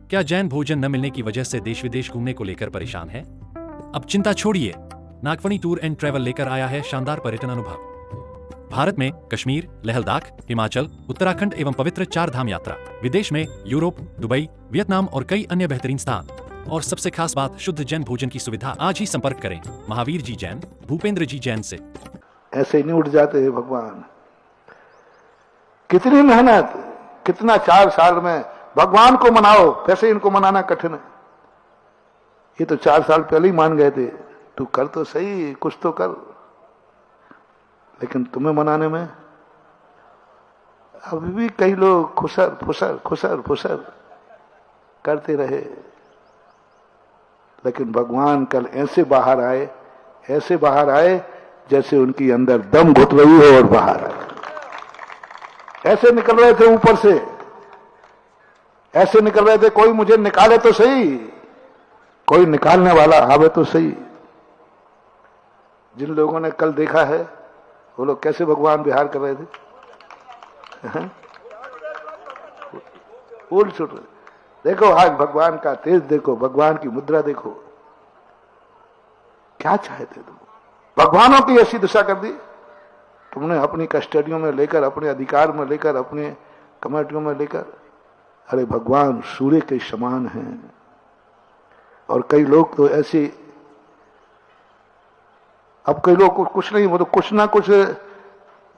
क्या जैन भोजन न मिलने की वजह से देश विदेश घूमने को लेकर परेशान है? अब चिंता छोड़िए, नागफनी टूर एंड ट्रैवल लेकर आया है शानदार पर्यटन अनुभव। भारत में कश्मीर, लेह लद्दाख, हिमाचल, उत्तराखंड एवं पवित्र 4 धाम यात्रा, विदेश में यूरोप, दुबई, वियतनाम और कई अन्य बेहतरीन स्थान, और सबसे खास बात शुद्ध जैन भोजन की सुविधा। आज ही संपर्क करें महावीर जी जैन, भूपेंद्र जी जैन से। ऐसे नहीं उठ जाते हैं भगवान। कितनी मेहनत, कितना 4 साल में भगवान को मनाओ, कैसे इनको मनाना कठिन है। ये तो 4 साल पहले ही मान गए थे, तू कर तो सही, कुछ तो कर। लेकिन तुम्हें मनाने में अभी भी कई लोग खुसर फुसर खुसर फुसर करते रहे। लेकिन भगवान कल ऐसे बाहर आए, ऐसे बाहर आए जैसे उनकी अंदर दम घुट रही हो और बाहर आए। ऐसे निकल रहे थे ऊपर से, ऐसे निकल रहे थे, कोई मुझे निकाले तो सही, कोई निकालने वाला आवे तो सही। जिन लोगों ने कल देखा है वो लोग कैसे भगवान विहार कर रहे थे, फूल छूट रहे। देखो आज भगवान का तेज देखो, भगवान की मुद्रा देखो। क्या चाहते तुम? भगवानों की ऐसी दिशा कर दी तुमने, अपनी कस्टडियों में लेकर, अपने अधिकार में लेकर, अपने कमेटियों में लेकर। अरे भगवान सूर्य के समान हैं। और कई लोग तो ऐसे, अब कई लोग को कुछ नहीं, वो तो कुछ ना कुछ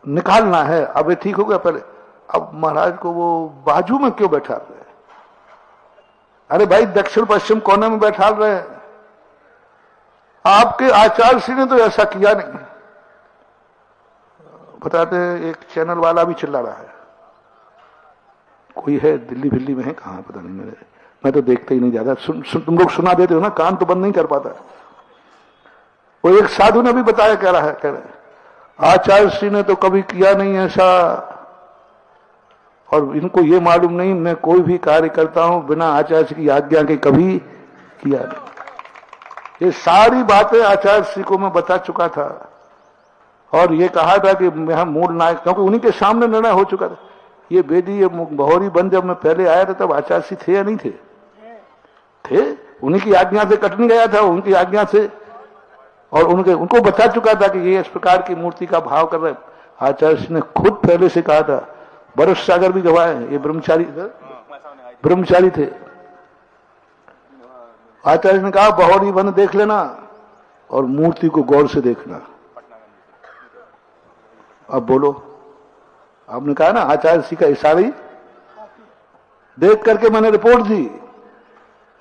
निकालना है। अब ये ठीक हो गया, पहले अब महाराज को वो बाजू में क्यों बैठा रहे? अरे भाई दक्षिण पश्चिम कोने में बैठा रहे हैं। आपके आचार्य श्री ने तो ऐसा किया नहीं। बताते एक चैनल वाला भी चिल्ला रहा है, कोई है दिल्ली फिल्ली में है, कहां पता नहीं, मैं तो देखते ही नहीं ज्यादा। तुम लोग सुना देते हो ना, कान तो बंद नहीं कर पाता। वो एक साधु ने भी बताया, कह रहे आचार्य श्री ने तो कभी किया नहीं ऐसा, और इनको ये मालूम नहीं मैं कोई भी कार्य करता हूं बिना आचार्य की आज्ञा के कभी किया नहीं। ये सारी बातें आचार्य श्री को मैं बता चुका था, और ये कहा था कि मैं मूल नायक, क्योंकि उन्हीं के सामने निर्णय हो चुका था। ये बेदी, ये बहोरी बंद जब मैं पहले आया था तब आचार्य श्री थे या नहीं थे? थे। उन्हीं की आज्ञा से कट नहीं गया था, उनकी आज्ञा से। और उनको बता चुका था कि ये इस प्रकार की मूर्ति का भाव कर रहे हैं। आचार्य श्री ने खुद पहले से कहा था, बरस सागर भी गवाह है, ये ब्रह्मचारी थे। आचार्य ने कहा बहोरी वन देख लेना और मूर्ति को गौर से देखना। अब बोलो, आपने कहा ना आचार्य श्री का इशारा ही देख करके मैंने रिपोर्ट दी।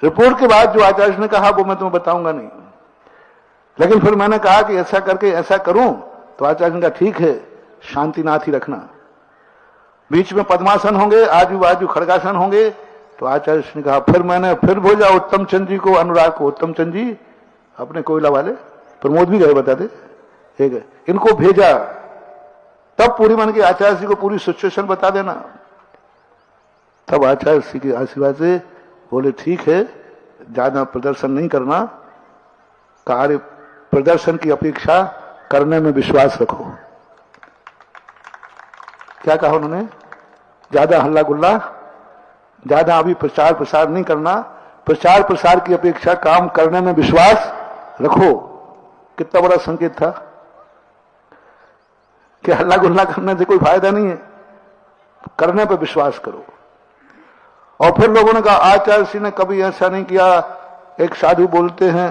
रिपोर्ट के बाद जो आचार्य ने कहा वो मैं तुम्हें बताऊंगा नहीं। लेकिन फिर मैंने कहा कि ऐसा करके ऐसा करूं, तो आचार्य ने कहा ठीक है, शांतिनाथ ही रखना। बीच में पद्मासन होंगे, आजू बाजू खड़गासन होंगे। तो आचार्य ने कहा, फिर मैंने फिर भेजा उत्तम चंद जी को, अनुराग को। उत्तम चंद जी अपने कोयला वाले, प्रमोद भी गए बताते, ठीक है, इनको भेजा। तब पूरी मन के आचार्य जी को पूरी सिचुएशन बता देना। तब आचार्य जी के आशीर्वाद से बोले ठीक है, ज्यादा प्रदर्शन नहीं करना, कार्य प्रदर्शन की अपेक्षा करने में विश्वास रखो। क्या कहा उन्होंने? ज्यादा हल्ला गुल्ला, ज्यादा अभी प्रचार प्रसार नहीं करना, प्रचार प्रसार की अपेक्षा काम करने में विश्वास रखो। कितना बड़ा संकेत था कि हल्ला गुल्ला करने से कोई फायदा नहीं है, करने पर विश्वास करो। और फिर लोगों ने कहा आचार्य श्री ने कभी ऐसा नहीं किया। एक साधु बोलते हैं,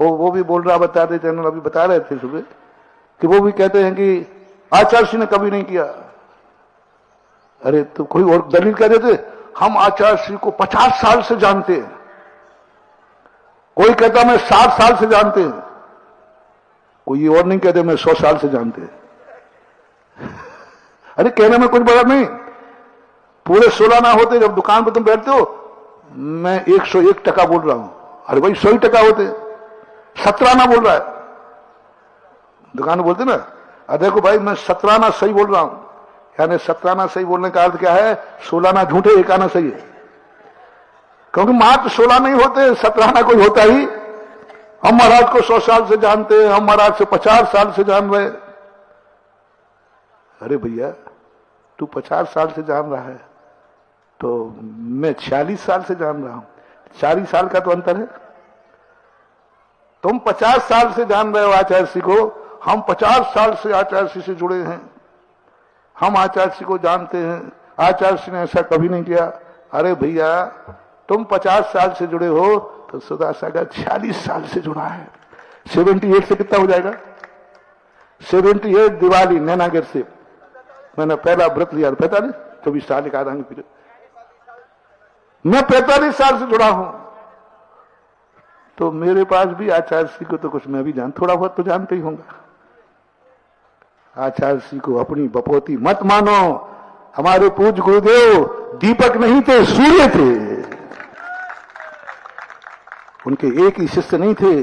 वो भी बोल रहा, बता रहे चैनल अभी बता रहे थे सुबह, कि वो भी कहते हैं कि आचार्य श्री ने कभी नहीं किया। अरे तो कोई और दलील कह देते, हम आचार्य श्री को 50 साल से जानते हैं। कोई कहता मैं 60 साल से जानते हैं, कोई और नहीं कहते मैं 100 साल से जानते हैं। अरे कहने में कुछ बड़ा नहीं। पूरे 16 ना होते, जब दुकान पर तुम बैठते हो, मैं 101% बोल रहा हूं। अरे भाई 100% होते, 17 ना बोल रहा है। दुकान में बोलते ना, अरे देखो भाई मैं 17 ना सही बोल रहा हूं। यानी 17 ना सही बोलने का अर्थ क्या है? 16 ना झूठे, 1 आना सही है। क्योंकि मात्र 16 नहीं होते, 17 ना कोई होता ही। हम महाराज को 100 साल से जानते हैं, हम महाराज से 50 साल से जान रहे। अरे भैया तू 50 साल से जान रहा है, तो मैं 46 साल से जान रहा हूं, 40 साल का तो अंतर है। तुम 50 साल से जान रहे हो आचार्य श्री को, हम 50 साल से आचार्य श्री से जुड़े हैं, हम आचार्य श्री को जानते हैं, आचार्य श्री ने ऐसा कभी नहीं किया। अरे भैया, तुम 50 साल से जुड़े हो तो सुधा सागर 46 साल से जुड़ा है। 78 से कितना हो जाएगा? 78 दिवाली नैनागिर से मैंने पहला व्रत लिया, 45 24 साल का आधांग पीरियड, मैं 45 साल से जुड़ा हूं। तो मेरे पास भी आचार्य श्री को तो कुछ मैं भी थोड़ा बहुत तो जानते ही होंगे। आचार्य श्री को अपनी बपौती मत मानो। हमारे पूज्य गुरुदेव दीपक नहीं थे, सूर्य थे। उनके एक ही शिष्य नहीं थे,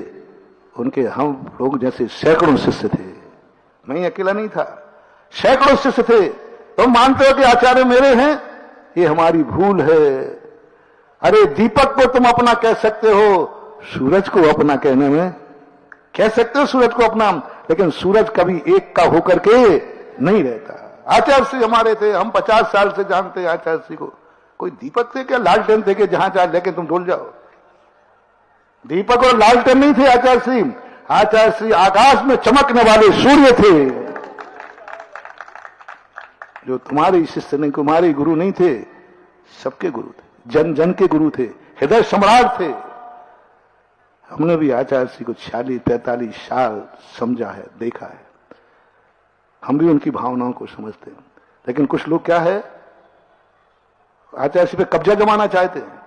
उनके हम लोग जैसे सैकड़ों शिष्य थे। मैं अकेला नहीं था, सैकड़ों शिष्य थे। तुम मानते हो कि आचार्य मेरे हैं, ये हमारी भूल है। अरे दीपक को तुम अपना कह सकते हो, सूरज को अपना कहने में कह सकते हो सूरज को अपना, लेकिन सूरज कभी एक का होकर के नहीं रहता। आचार्य श्री हमारे थे, हम 50 साल से जानते हैं आचार्य श्री को। कोई दीपक थे क्या, लालटेन थे कि जहां चाहे लेके तुम डोल जाओ? दीपक और लालटेन नहीं थे आचार्य श्री। आचार्य श्री आकाश में चमकने वाले सूर्य थे। जो तुम्हारे शिष्य नहीं, तुम्हारे गुरु नहीं थे, सबके गुरु थे, जन जन के गुरु थे, हृदय सम्राट थे। हमने भी आचार्य श्री को 46-45 साल समझा है, देखा है। हम भी उनकी भावनाओं को समझते हैं। लेकिन कुछ लोग क्या है, आचार्य श्री पे कब्जा जमाना चाहते हैं।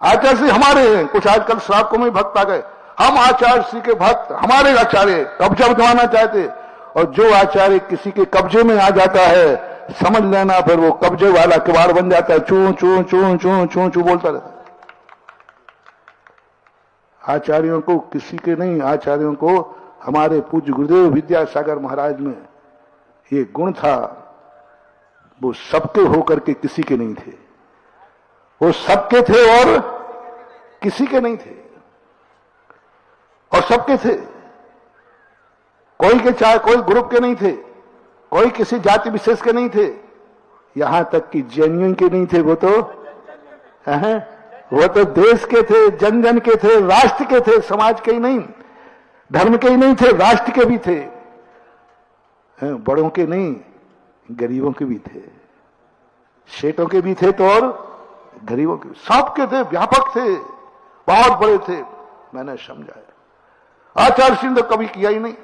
आचार्य श्री हमारे हैं, कुछ आजकल श्रावकों में भक्त आ गए, हम आचार्य श्री के भक्त, हमारे आचार्य, कब्जा जमाना चाहते। और जो आचार्य किसी के कब्जे में आ जाता है, समझ लेना फिर वो कब्जे वाला किवाड़ बन जाता है, चू चू चू चू चू चू बोलता रहता है। आचार्यों को किसी के नहीं, आचार्यों को हमारे पूज्य गुरुदेव विद्यासागर महाराज में ये गुण था, वो सबके होकर के किसी के नहीं थे। वो सबके थे और किसी के नहीं थे, और सबके थे। कोई के चाहे कोई ग्रुप के नहीं थे, कोई किसी जाति विशेष के नहीं थे, यहां तक कि जैनियों के नहीं थे। वो तो देश के थे, जन जन के थे, राष्ट्र के थे, समाज के ही नहीं, धर्म के ही नहीं थे, राष्ट्र के भी थे। बड़ों के नहीं, गरीबों के भी थे, शेठों के भी थे तो और गरीबों के, सबके थे, व्यापक थे, बहुत बड़े थे। मैंने समझाया, आचार्य श्री ने तो कभी किया ही नहीं।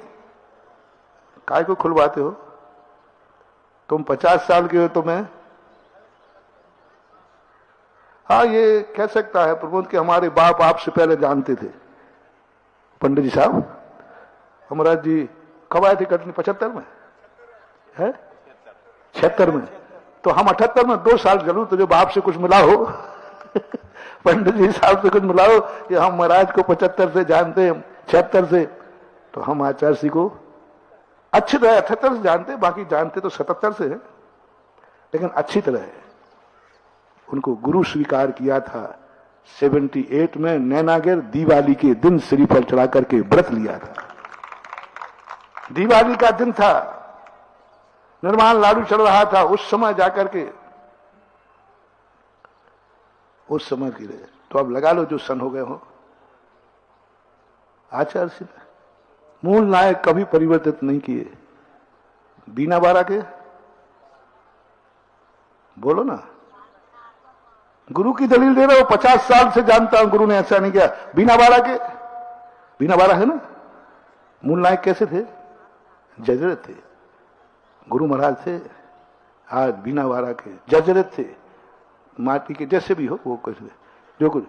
काय को खुलवाते हो? तुम 50 साल के हो तो मैं, हाँ ये कह सकता है प्रमोद कि हमारे बाप आपसे पहले जानते थे। पंडित जी साहब, हमराज जी कब आए थे कटनी? 75 में है, 76 में, तो हम 78 में 2 साल चलूं तो जो बाप से कुछ मिला हो पंडित जी साहब से कुछ मिला हो कि हम महाराज को 75 से जानते हैं, 76 से, तो हम आचार्य श्री को अच्छी तरह 78 से जानते, बाकी जानते तो 77 से है, लेकिन अच्छी तरह है। उनको गुरु स्वीकार किया था 78 में, नैनागिर दिवाली के दिन श्रीफल चढ़ा करके व्रत लिया था। दिवाली का दिन था, निर्माण लाडू चढ़ रहा था, उस समय जाकर के, उस समय की रहे तो अब लगा लो जो सन हो गए हो। आचार्य श्री मूल नायक कभी परिवर्तित नहीं किए। बीना बारा के बोलो ना, गुरु की दलील दे रहे हो, 50 साल से जानता हूं गुरु ने ऐसा नहीं किया। बीना बारा के, बीना बारा है ना, मूल नायक कैसे थे? जजरत थे, गुरु महाराज थे, आज बीना बारा के जजरत थे, माटी के जैसे भी हो वो कुछ जो कुछ,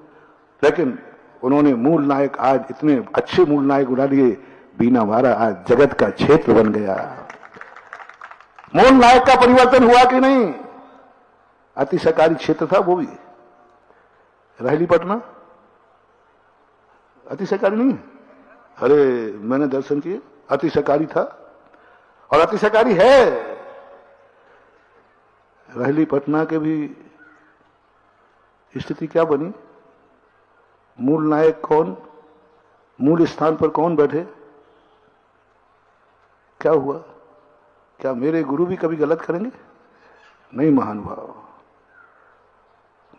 लेकिन उन्होंने मूल नायक आज इतने अच्छे मूल नायक उड़ा दिए, बीना बारा आज जगत का क्षेत्र बन गया। मूल नायक का परिवर्तन हुआ कि नहीं? अतिशयकारी क्षेत्र था वो भी, रहली पटना अतिशयकारी नहीं है। अरे मैंने दर्शन किए, अतिशयकारी था और अतिशयकारी है। रहली पटना के भी स्थिति क्या बनी? मूल नायक कौन, मूल स्थान पर कौन बैठे? क्या हुआ? क्या मेरे गुरु भी कभी गलत करेंगे? नहीं महानुभाव,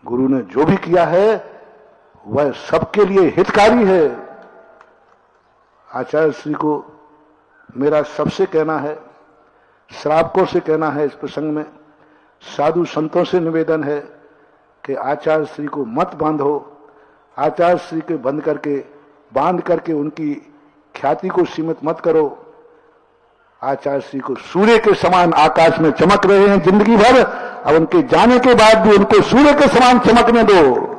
गुरु ने जो भी किया है वह सबके लिए हितकारी है। आचार्य श्री को मेरा सबसे कहना है, श्रावकों से कहना है, इस प्रसंग में साधु संतों से निवेदन है कि आचार्य श्री को मत बांधो। आचार्य श्री के बांध करके उनकी ख्याति को सीमित मत करो। आचार्य श्री को सूर्य के समान आकाश में चमक रहे हैं जिंदगी भर, अब उनके जाने के बाद भी उनको सूर्य के समान चमकने दो।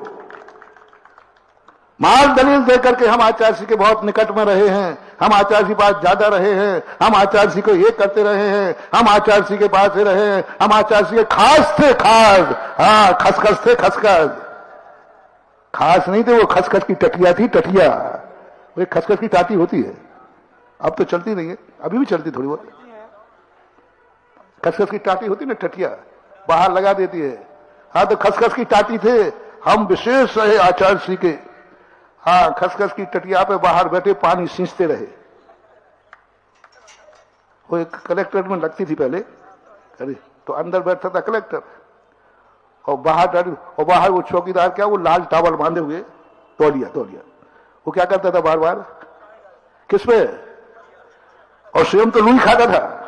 माल दलील देकर के हम आचार्य श्री के बहुत निकट में रहे हैं, हम आचार्य जी के पास ज्यादा रहे हैं, हम आचार्य जी को ये करते रहे हैं, हम आचार्य जी के पास ही रहे हैं, हम आचार्य जी के खास थे, खास, हाँ खसखस थे, खसखस। खास नहीं थे वो, खसखस की टटिया थी, टटिया। वो खसखस की टाटी होती है, अब तो चलती नहीं है, अभी भी चलती थोड़ी बहुत। खसखस की टाटी होती ना, टटिया बाहर लगा देती है। हाँ तो खसखस की टाटी थे हम, विशेष रहे आचार्य श्री के। हाँ खसखस की टटिया पे बाहर बैठे पानी सींचते रहे। वो एक कलेक्टर में लगती थी पहले, तो अंदर बैठता था कलेक्टर और बाहर वो चौकीदार, क्या वो लाल टावल बांधे हुए, तौलिया, वो क्या करता था बार बार, किस पे, और स्वयं तो लूई खाता था।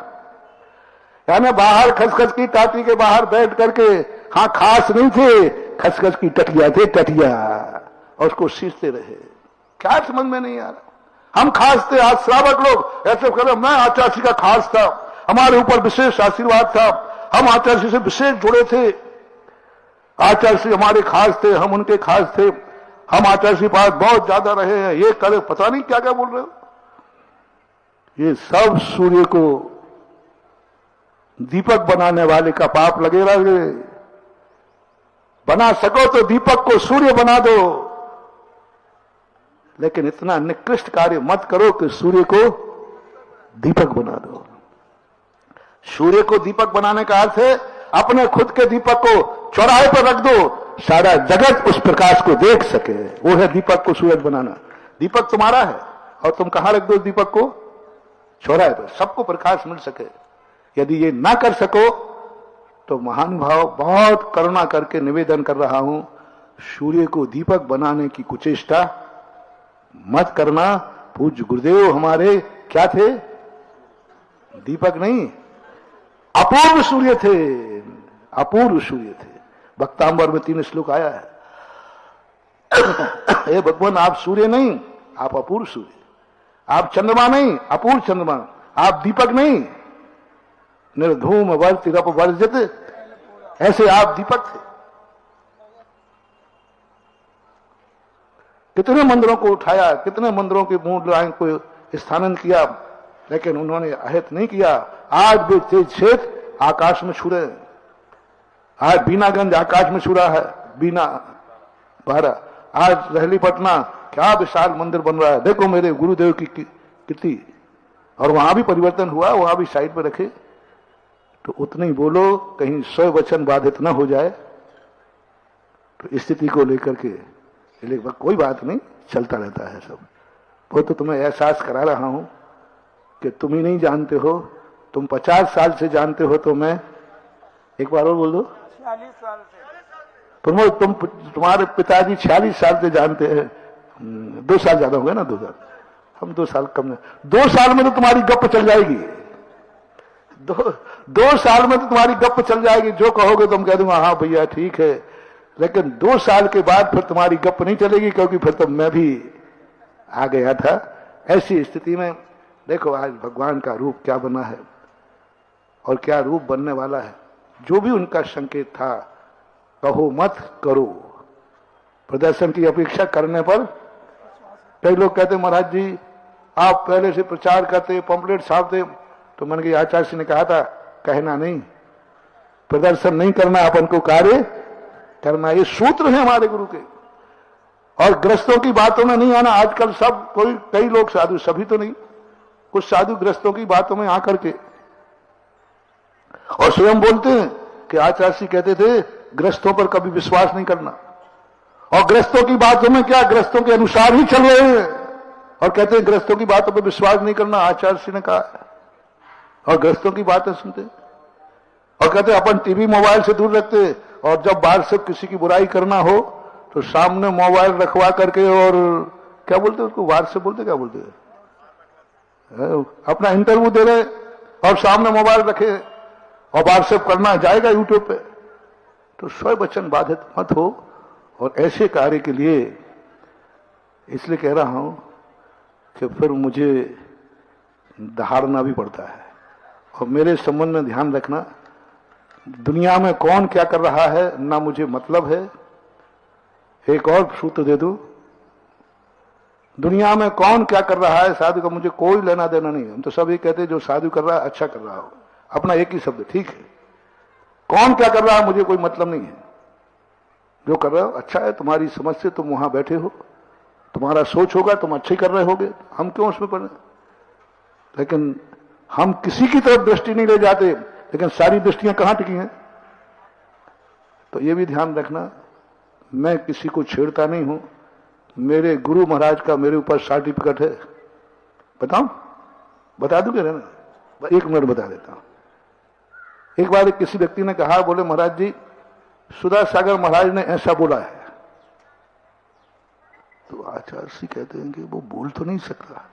यानी बाहर खसखस की टाटी के बाहर बैठ करके, हाँ खास नहीं थे, खसखस की टटिया थे, टटिया, और उसको सींचते रहे। क्या समझ में नहीं आ रहा। हम खास थे, आज श्रावक लोग ऐसे कर रहे, मैं आचार्य श्री का खास था, हमारे ऊपर विशेष आशीर्वाद था, हम आचार्य श्री से विशेष जुड़े थे, आचार्य श्री हमारे खास थे, हम उनके खास थे, हम आचार्य श्री पास बहुत ज्यादा रहे हैं, ये करे, पता नहीं क्या क्या बोल रहे हो। ये सब सूर्य को दीपक बनाने वाले का पाप लगेगा। बना सको तो दीपक को सूर्य बना दो, लेकिन इतना निकृष्ट कार्य मत करो कि सूर्य को दीपक बना दो। सूर्य को दीपक बनाने का अर्थ है अपने खुद के दीपक को चौराहे पर रख दो, सारा जगत उस प्रकाश को देख सके। वो है दीपक को सूरज बनाना। दीपक तुम्हारा है और तुम कहां रख दो दीपक को? चौराहे पर, सबको प्रकाश मिल सके। यदि ये ना कर सको तो महानुभाव, बहुत करुणा करके निवेदन कर रहा हूं, सूर्य को दीपक बनाने की कुचेष्टा मत करना। पूज्य गुरुदेव हमारे क्या थे? दीपक नहीं, अपूर्व सूर्य थे, अपूर्व सूर्य थे। भक्तांबर में 3 श्लोक आया है, हे भगवान आप सूर्य नहीं, आप अपूर्व सूर्य, आप चंद्रमा नहीं, अपूर्व चंद्रमा, आप दीपक नहीं, निर्धूम वर्तिरप वर्जित, ऐसे आप दीपक थे। कितने मंदिरों को उठाया, कितने मंदिरों के मूल लाइन को स्थानांतरण किया, लेकिन उन्होंने अहित नहीं किया। आज भी तेज क्षेत्र आकाश में छू रहे हैं। आज बीनागंज आकाश में छू रहा है, बीना बारा। आज रहली पटना क्या विशाल मंदिर बन रहा है, देखो मेरे गुरुदेव की कीर्ति। और वहां भी परिवर्तन हुआ, वहां भी साइड पर रखे। तो उतने ही बोलो, कहीं 100 वचन बाधित न हो जाए। तो स्थिति को लेकर के कोई बात नहीं, चलता रहता है सब। वो तो तुम्हें एहसास करा रहा हूं कि तुम ही नहीं जानते हो, तुम 50 साल से जानते हो, तो मैं एक बार और बोल दो, 46 साल से। तुम्हारे पिताजी 46 साल से जानते हैं। 2 साल ज्यादा हो गए ना, 2 साल, हम 2 साल कम। 2 साल में तो तुम्हारी गप चल जाएगी। 2 साल में तो तुम्हारी गप चल जाएगी। जो कहोगे तुम कह दूंगा हाँ भैया ठीक है, लेकिन 2 साल के बाद फिर तुम्हारी गप नहीं चलेगी, क्योंकि फिर तो मैं भी आ गया था। ऐसी स्थिति में देखो आज भगवान का रूप क्या बना है और क्या रूप बनने वाला है। जो भी उनका संकेत था, कहो मत करो। प्रदर्शन की अपेक्षा करने पर कई लोग कहते महाराज जी आप पहले से प्रचार करते, पंपलेट छापते। तो मैंने कहा आचार्य जी ने कहा था कहना नहीं, प्रदर्शन नहीं करना, अपन को कार्य करना। ये सूत्र है हमारे गुरु के। और ग्रस्तों की बातों में नहीं आना। आजकल सब कई लोग साधु, सभी तो नहीं, कुछ साधु ग्रस्तों की बातों में आकर के और स्वयं बोलते हैं कि आचार्य जी कहते थे ग्रस्तों पर कभी विश्वास नहीं करना। और ग्रस्तों की बातों में क्या, ग्रस्तों के अनुसार ही चल रहे हैं और कहते हैं ग्रस्तों की बातों पर विश्वास नहीं करना, आचार्य जी ने कहा। और ग्रस्तों की बातें सुनते और कहते अपन टीवी मोबाइल से दूर रखते और जब बाहर से किसी की बुराई करना हो तो सामने मोबाइल रखवा करके, और क्या बोलते हैं उसको, वार से बोलते, क्या बोलते हैं, अपना इंटरव्यू दे रहे और सामने मोबाइल रखे और व्हाट्सएप करना जाएगा यूट्यूब पे। तो स्वयं वचन बाधित मत हो। और ऐसे कार्य के लिए इसलिए कह रहा हूं कि फिर मुझे दहाड़ना भी पड़ता है। और मेरे संबंध में ध्यान रखना, दुनिया में कौन क्या कर रहा है ना मुझे मतलब है। एक और सूत्र दे दूं, दुनिया में कौन क्या कर रहा है साधु का मुझे कोई लेना देना नहीं है। हम तो सब ये कहते हैं जो साधु कर रहा है अच्छा कर रहा हो, अपना एक ही शब्द, ठीक है। कौन क्या कर रहा है मुझे कोई मतलब नहीं है। जो कर रहे हो अच्छा है, तुम्हारी समझ से तुम वहां बैठे हो, तुम्हारा सोच होगा, तुम अच्छे कर रहे होगे, हम क्यों उसमें पड़े। लेकिन हम किसी की तरफ दृष्टि नहीं ले जाते, लेकिन सारी दृष्टियां कहां टिकी हैं। तो ये भी ध्यान रखना, मैं किसी को छेड़ता नहीं हूं। मेरे गुरु महाराज का मेरे ऊपर सर्टिफिकेट है, बताऊं, बता दूं क्या ना, 1 मिनट बता देता हूं। एक बार किसी व्यक्ति ने कहा, बोले महाराज जी सुधा सागर महाराज ने ऐसा बोला है। तो आचार्य जी कहते हैं कि वो बोल तो नहीं सकता।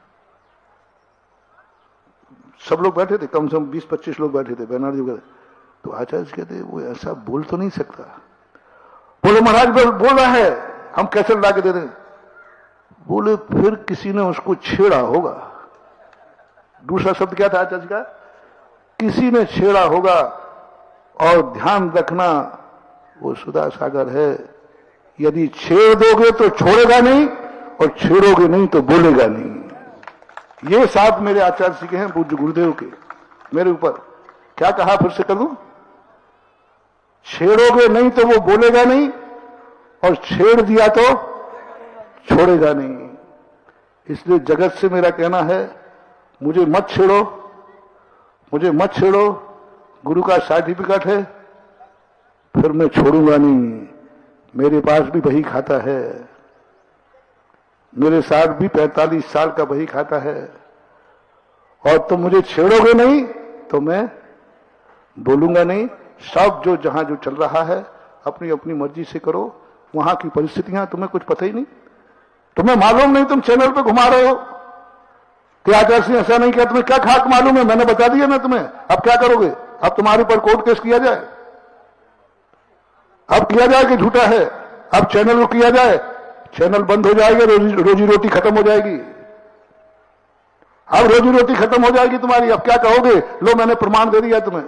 सब लोग बैठे थे, कम से कम 20-25 लोग बैठे थे, बैनर्जी वगैरह। तो आचार्य जी कहते हैं वो ऐसा बोल तो नहीं सकता। बोले महाराज बोल रहा है, हम कैसे ला के दे दें। बोले फिर किसी ने उसको छेड़ा होगा। दूसरा शब्द क्या था आचार्य जी का, किसी ने छेड़ा होगा। और ध्यान रखना वो सुधा सागर है, यदि छेड़ दोगे तो छोड़ेगा नहीं, और छेड़ोगे नहीं तो बोलेगा नहीं। ये साथ मेरे आचार्य जी के हैं, पूज्य गुरुदेव के, मेरे ऊपर। क्या कहा फिर से कर दूं, छेड़ोगे नहीं तो वो बोलेगा नहीं, और छेड़ दिया तो छोड़ेगा नहीं। इसलिए जगत से मेरा कहना है, मुझे मत छेड़ो, मुझे मत छेड़ो। गुरु का सर्टिफिकेट है, फिर मैं छोड़ूंगा नहीं। मेरे पास भी बही खाता है, मेरे साथ भी 45 साल का बही खाता है। और तुम मुझे छेड़ोगे नहीं तो मैं बोलूंगा नहीं। सब जो जहां जो चल रहा है अपनी अपनी मर्जी से करो। वहां की परिस्थितियां तुम्हें कुछ पता ही नहीं, तुम्हें मालूम नहीं। तुम चैनल पे घुमा रहे हो कि आचार्य सिंह ऐसा नहीं किया, तुम्हें क्या खाक मालूम है। मैंने बता दिया ना तुम्हें। अब क्या करोगे, अब तुम्हारे ऊपर कोर्ट केस किया जाए, अब किया जाए कि झूठा है, अब चैनल को किया जाए, चैनल बंद हो जाएगा, रोजी रोटी खत्म हो जाएगी। अब रोजी रोटी खत्म हो जाएगी तुम्हारी। अब क्या कहोगे, लो मैंने प्रमाण दे दिया तुम्हें।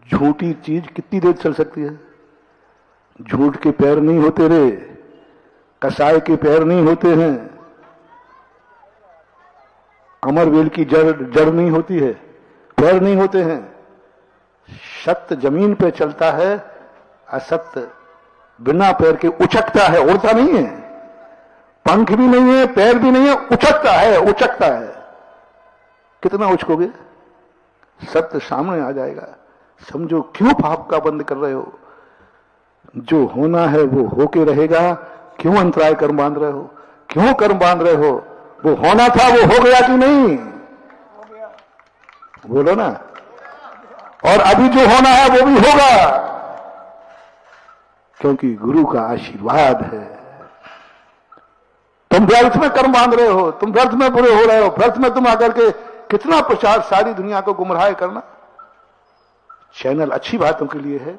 झूठी चीज कितनी देर चल सकती है। झूठ के पैर नहीं होते रे, कसाई के पैर नहीं होते हैं, अमरवेल की जड़ नहीं होती है, पैर नहीं होते हैं। सत्य जमीन पे चलता है, असत्य बिना पैर के उचकता है, उड़ता नहीं है। पंख भी नहीं है, पैर भी नहीं है, उचकता है, उचकता है। कितना उचकोगे, सत्य सामने आ जाएगा। समझो क्यों पाप का बंद कर रहे हो। जो होना है वो होके रहेगा। क्यों अंतराय कर्म बांध रहे हो, क्यों कर्म बांध रहे हो। वो होना था वो हो गया कि नहीं, बोलो ना। और अभी जो होना है वो भी होगा, क्योंकि गुरु का आशीर्वाद है। तुम व्यर्थ में कर्म बांध रहे हो, तुम व्यर्थ में बुरे हो रहे हो। व्यर्थ में तुम आकर के कितना प्रचार, सारी दुनिया को गुमराह करना। चैनल अच्छी बातों के लिए है।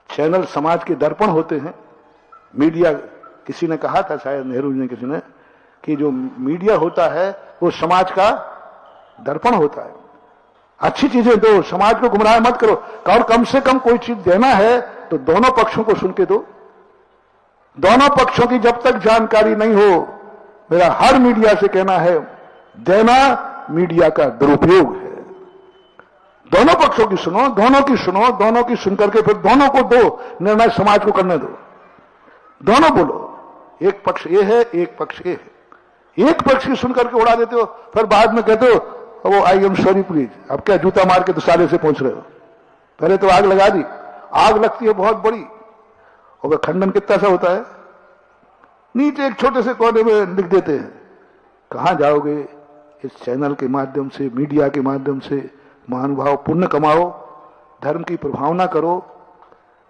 चैनल समाज के दर्पण होते हैं। मीडिया, किसी ने कहा था, शायद नेहरू जी ने, किसी ने, कि जो मीडिया होता है वो समाज का दर्पण होता है। अच्छी चीजें दो, समाज को गुमराह मत करो। और कम से कम कोई चीज देना है तो दोनों पक्षों को सुन के दो। दोनों पक्षों की जब तक जानकारी नहीं हो, मेरा हर मीडिया से कहना है, देना मीडिया का दुरुपयोग है। दोनों पक्षों की सुनो, दोनों की सुनो, दोनों की सुनकर के फिर दोनों को दो निर्णय, समाज को करने दो। दोनों बोलो, एक पक्ष ये है, एक पक्ष ये है। एक पक्ष की सुनकर के उड़ा देते हो, फिर बाद में कहते हो वो आई एम सॉरी प्लीज। अब क्या जूता मार के दुसाले से पहुंच रहे हो। पहले तो आग लगा दी, आग लगती है बहुत बड़ी, और वह खंडन कितना सा होता है, नीचे एक छोटे से कोने में लिख देते हैं। कहां जाओगे, इस चैनल के माध्यम से, मीडिया के माध्यम से महानुभाव पुण्य कमाओ, धर्म की प्रभावना करो,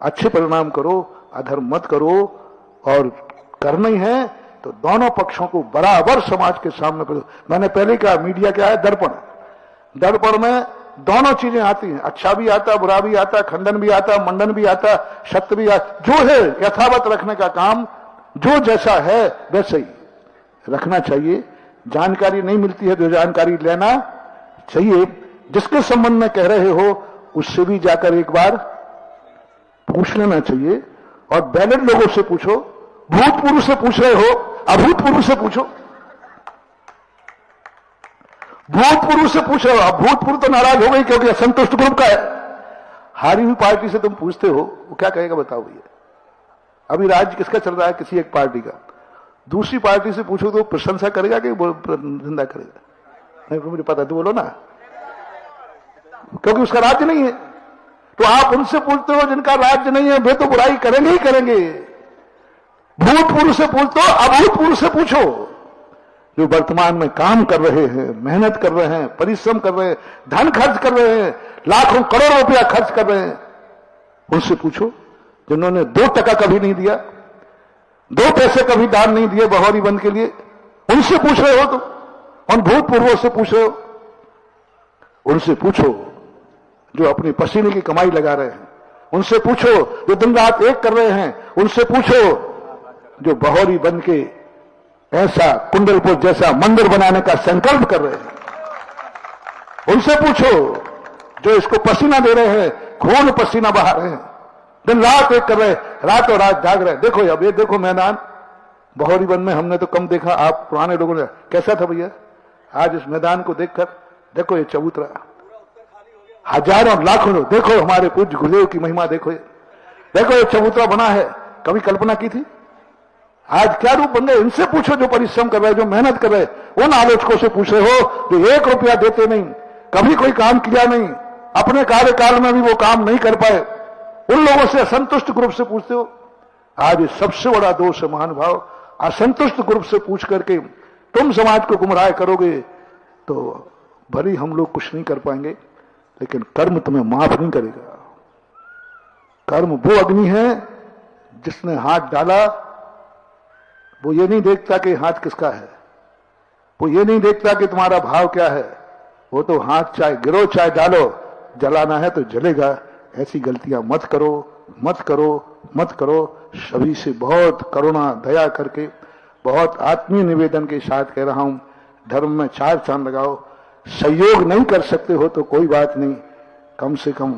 अच्छे परिणाम करो, अधर्म मत करो। और करना ही है तो दोनों पक्षों को बराबर समाज के सामने पेश। मैंने पहले कहा मीडिया क्या है? दर्पण। दर्पण में दोनों चीजें आती हैं, अच्छा भी आता, बुरा भी आता, खंडन भी आता, मंडन भी आता, सत्य भी आता। जो है यथावत रखने का काम, जो जैसा है वैसे ही रखना चाहिए। जानकारी नहीं मिलती है तो जानकारी लेना चाहिए। जिसके संबंध में कह रहे हो उससे भी जाकर एक बार पूछ लेना चाहिए। और बैलेट लोगों से पूछो, भूतपूर्व से पूछ रहे हो, अभूतपूर्व से पूछो। भूतपूर्व से पूछ रहे हो, अभूतपूर्व तो नाराज हो गई क्योंकि असंतुष्ट ग्रुप का है। हारी हुई पार्टी से तुम पूछते हो, वो क्या कहेगा बताओ भैया? अभी राज्य किसका चल रहा है? किसी एक पार्टी का। दूसरी पार्टी से पूछो तो प्रशंसा करेगा कि निंदा करेगा? नहीं, मुझे पता, तो बोलो ना, क्योंकि उसका राज्य नहीं है। तो आप उनसे पूछते हो जिनका राज्य नहीं है, वे तो बुराई करेंगे ही करेंगे। भूतपूर्व से पूछते हो, अभूतपूर्व से पूछो जो वर्तमान में काम कर रहे हैं, मेहनत कर रहे हैं, परिश्रम कर रहे हैं, धन खर्च कर रहे हैं, लाखों करोड़ों रुपया खर्च कर रहे हैं। उनसे पूछो जिन्होंने 2 टका कभी नहीं दिया, 2 पैसे कभी दान नहीं दिए बहौरी बंद के लिए। उनसे पूछ रहे हो तुम, उन भूतपूर्वों से पूछ रहे हो। उनसे पूछो जो अपनी पसीने की कमाई लगा रहे हैं। उनसे पूछो जो दिन रात एक कर रहे हैं। उनसे पूछो जो बहौरी बंद के ऐसा कुंडलपुर जैसा मंदिर बनाने का संकल्प कर रहे हैं। उनसे पूछो जो इसको पसीना दे रहे हैं, खून पसीना बहा रहे हैं, दिन रात एक कर रहे हैं, रातों रात जाग रहे हैं। देखो अब ये देखो मैदान बहौरी बंद में हमने तो कम देखा, आप पुराने लोगों ने कैसा था भैया? आज इस मैदान को देखकर देखो ये चबूतरा, हजारों लाखों लोग, देखो हमारे पूज्य गुरुदेव की महिमा, देखो ये चबूतरा बना है, कभी कल्पना की थी? आज क्या रूप बन गए? इनसे पूछो जो परिश्रम कर रहे, जो मेहनत कर रहे। उन आलोचकों से पूछ रहे हो जो 1 रुपया देते नहीं, कभी कोई काम किया नहीं, अपने कार्यकाल में भी वो काम नहीं कर पाए। उन लोगों से असंतुष्ट ग्रुप से पूछते हो। आज सबसे बड़ा दोष है महानुभाव, असंतुष्ट ग्रुप से पूछ करके तुम समाज को गुमराह करोगे तो भली हम लोग कुछ नहीं कर पाएंगे, लेकिन कर्म तुम्हें माफ नहीं करेगा। कर्म वो अग्नि है जिसने हाथ डाला, वो ये नहीं देखता कि हाथ किसका है, वो ये नहीं देखता कि तुम्हारा भाव क्या है। वो तो हाथ चाहे गिरो चाहे डालो, जलाना है तो जलेगा। ऐसी गलतियां मत करो, मत करो, मत करो। सभी से बहुत करुणा दया करके, बहुत आत्मीय निवेदन के साथ कह रहा हूं, धर्म में 4 चांद लगाओ। सहयोग नहीं कर सकते हो तो कोई बात नहीं, कम से कम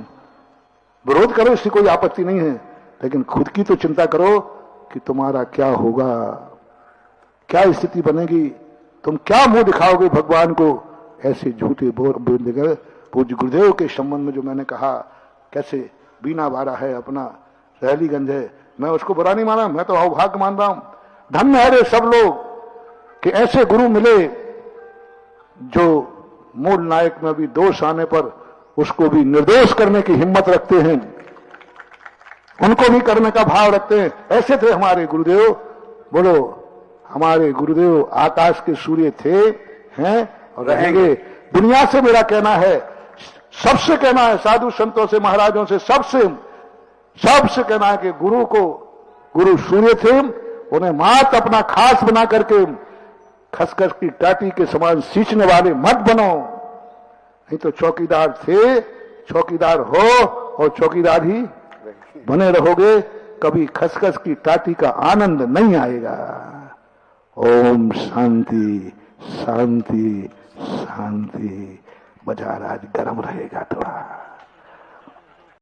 विरोध करो, इससे कोई आपत्ति नहीं है, लेकिन खुद की तो चिंता करो कि तुम्हारा क्या होगा, क्या स्थिति बनेगी, तुम क्या मुंह दिखाओगे भगवान को। ऐसे झूठे बोल पूज्य गुरुदेव के संबंध में जो मैंने कहा, कैसे बीना बारा है, अपना रहलीगंज है, मैं उसको बुरा नहीं माना, मैं तो अभाग्य मान रहा हूं। धन्य है रे सब लोग कि ऐसे गुरु मिले जो मूल नायक में भी दोष आने पर उसको भी निर्दोष करने की हिम्मत रखते हैं, उनको भी करने का भाव रखते हैं। ऐसे थे हमारे गुरुदेव। बोलो, हमारे गुरुदेव आकाश के सूर्य थे, हैं और रहेंगे। दुनिया से मेरा कहना है, सबसे कहना है, साधु संतों से, महाराजों से, सबसे कहना है कि गुरु को, गुरु सूर्य थे, उन्हें मात अपना खास बना करके खसखस की टाटी के समान सींचने वाले मत बनो। नहीं तो चौकीदार थे, चौकीदार हो और चौकीदार ही बने रहोगे, कभी खसखस की टाटी का आनंद नहीं आएगा। ओम शांति शांति शांति। बाजार आज गर्म रहेगा थोड़ा।